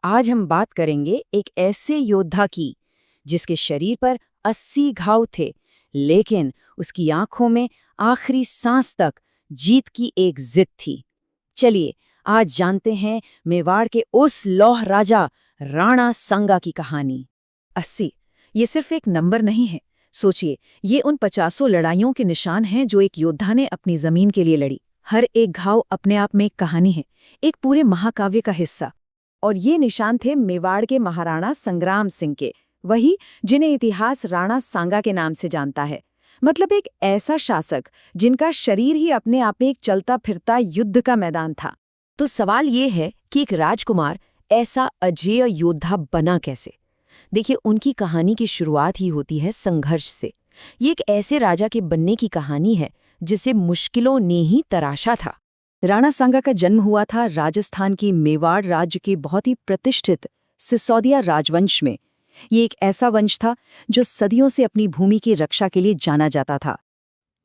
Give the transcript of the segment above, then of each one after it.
आज हम बात करेंगे एक ऐसे योद्धा की जिसके शरीर पर 80 घाव थे, लेकिन उसकी आंखों में आखिरी सांस तक जीत की एक जिद थी। चलिए आज जानते हैं मेवाड़ के उस लौह राजा राणा सांगा की कहानी। 80 ये सिर्फ एक नंबर नहीं है। सोचिए, ये उन 50 लड़ाइयों के निशान हैं जो एक योद्धा ने अपनी जमीन के लिए लड़ी। हर एक घाव अपने आप में एक कहानी है, एक पूरे महाकाव्य का हिस्सा। और ये निशान थे मेवाड़ के महाराणा संग्राम सिंह के, वही जिन्हें इतिहास राणा सांगा के नाम से जानता है। मतलब एक ऐसा शासक जिनका शरीर ही अपने आप में एक चलता फिरता युद्ध का मैदान था। तो सवाल ये है कि एक राजकुमार ऐसा अजेय योद्धा बना कैसे। देखिए, उनकी कहानी की शुरुआत ही होती है संघर्ष से। ये एक ऐसे राजा के बनने की कहानी है जिसे मुश्किलों ने ही तराशा था। राणा सांगा का जन्म हुआ था राजस्थान की मेवाड़ राज्य के बहुत ही प्रतिष्ठित सिसोदिया राजवंश में। ये एक ऐसा वंश था जो सदियों से अपनी भूमि की रक्षा के लिए जाना जाता था।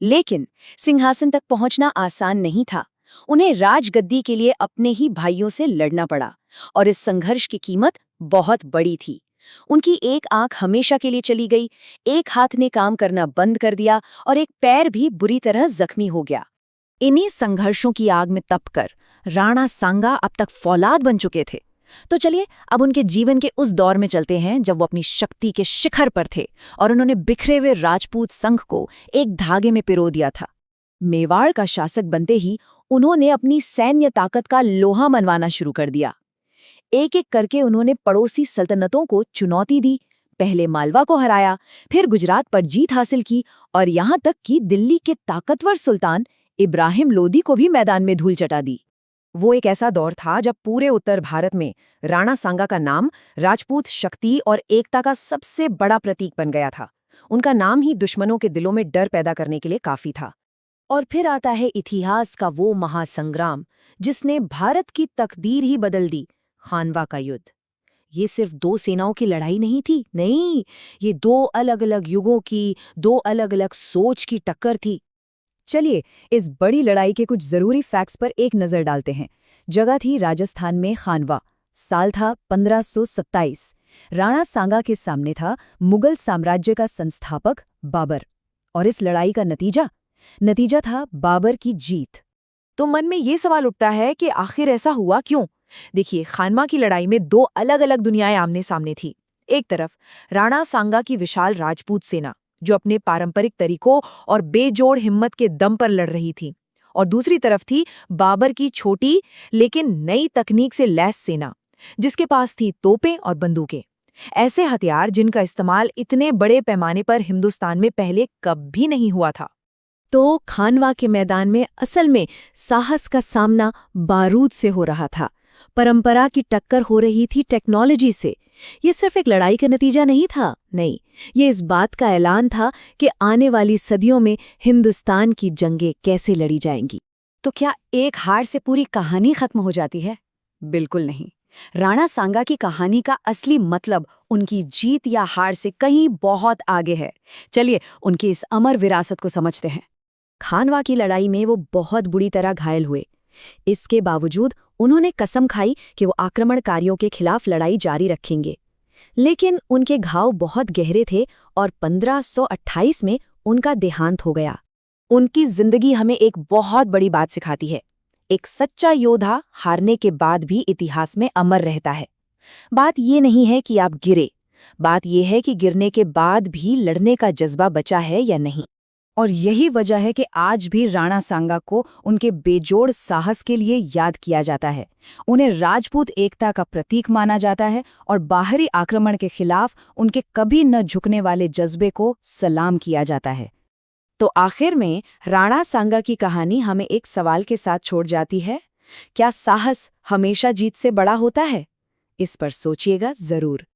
लेकिन सिंहासन तक पहुंचना आसान नहीं था। उन्हें राजगद्दी के लिए अपने ही भाइयों से लड़ना पड़ा, और इस संघर्ष की कीमत बहुत बड़ी थी। उनकी एक आंख हमेशा के लिए चली गई, एक हाथ ने काम करना बंद कर दिया और एक पैर भी बुरी तरह जख्मी हो गया। इन्हीं संघर्षों की आग में तपकर राणा सांगा अब तक फौलाद बन चुके थे। तो चलिए अब उनके जीवन के उस दौर में चलते हैं जब वो अपनी शक्ति के शिखर पर थे और उन्होंने बिखरे हुए राजपूत संघ को एक धागे में पिरो दिया था। मेवाड़ का शासक बनते ही उन्होंने अपनी सैन्य ताकत का लोहा मनवाना शुरू कर दिया। एक एक करके उन्होंने पड़ोसी सल्तनतों को चुनौती दी। पहले मालवा को हराया, फिर गुजरात पर जीत हासिल की और यहाँ तक कि दिल्ली के ताकतवर सुल्तान इब्राहिम लोदी को भी मैदान में धूल चटा दी। वो एक ऐसा दौर था जब पूरे उत्तर भारत में राणा सांगा का नाम राजपूत शक्ति और एकता का सबसे बड़ा प्रतीक बन गया था। उनका नाम ही दुश्मनों के दिलों में डर पैदा करने के लिए काफी था। और फिर आता है इतिहास का वो महासंग्राम जिसने भारत की तकदीर ही बदल दी, खानवा का युद्ध। ये सिर्फ दो सेनाओं की लड़ाई नहीं थी, नहीं, ये दो अलग अलग युगों की, दो अलग अलग सोच की टक्कर थी। चलिए इस बड़ी लड़ाई के कुछ जरूरी फैक्ट्स पर एक नजर डालते हैं। जगह थी राजस्थान में खानवा। साल था 1527। राणा सांगा के सामने था मुगल साम्राज्य का संस्थापक बाबर। और इस लड़ाई का नतीजा था बाबर की जीत। तो मन में ये सवाल उठता है कि आखिर ऐसा हुआ क्यों। देखिए, खानवा की लड़ाई में दो अलग अलग दुनियाएं आमने सामने थी। एक तरफ राणा सांगा की विशाल राजपूत सेना जो अपने पारंपरिक तरीकों और बेजोड़ हिम्मत के दम पर लड़ रही थी, और दूसरी तरफ थी बाबर की छोटी लेकिन नई तकनीक से लैस सेना जिसके पास थी तोपें और बंदूकें, ऐसे हथियार जिनका इस्तेमाल इतने बड़े पैमाने पर हिंदुस्तान में पहले कभी नहीं हुआ था। तो खानवा के मैदान में असल में साहस का सामना बारूद से हो रहा था, परंपरा की टक्कर हो रही थी टेक्नोलॉजी से। ये सिर्फ एक लड़ाई का नतीजा नहीं था, नहीं, ये इस बात का ऐलान था कि आने वाली सदियों में हिंदुस्तान की जंगें कैसे लड़ी जाएंगी। तो क्या एक हार से पूरी कहानी खत्म हो जाती है? बिल्कुल नहीं। राणा सांगा की कहानी का असली मतलब उनकी जीत या हार से कहीं बहुत आगे है। चलिए उनकी इस अमर विरासत को समझते हैं। खानवा की लड़ाई में वो बहुत बुरी तरह घायल हुए। इसके बावजूद उन्होंने कसम खाई कि वो आक्रमणकारियों के खिलाफ लड़ाई जारी रखेंगे। लेकिन उनके घाव बहुत गहरे थे और 1528 में उनका देहांत हो गया। उनकी जिंदगी हमें एक बहुत बड़ी बात सिखाती है। एक सच्चा योद्धा हारने के बाद भी इतिहास में अमर रहता है। बात ये नहीं है कि आप गिरे, बात ये है कि गिरने के बाद भी लड़ने का जज्बा बचा है या नहीं। और यही वजह है कि आज भी राणा सांगा को उनके बेजोड़ साहस के लिए याद किया जाता है। उन्हें राजपूत एकता का प्रतीक माना जाता है और बाहरी आक्रमण के खिलाफ उनके कभी न झुकने वाले जज्बे को सलाम किया जाता है। तो आखिर में राणा सांगा की कहानी हमें एक सवाल के साथ छोड़ जाती है, क्या साहस हमेशा जीत से बड़ा होता है? इस पर सोचिएगा जरूर।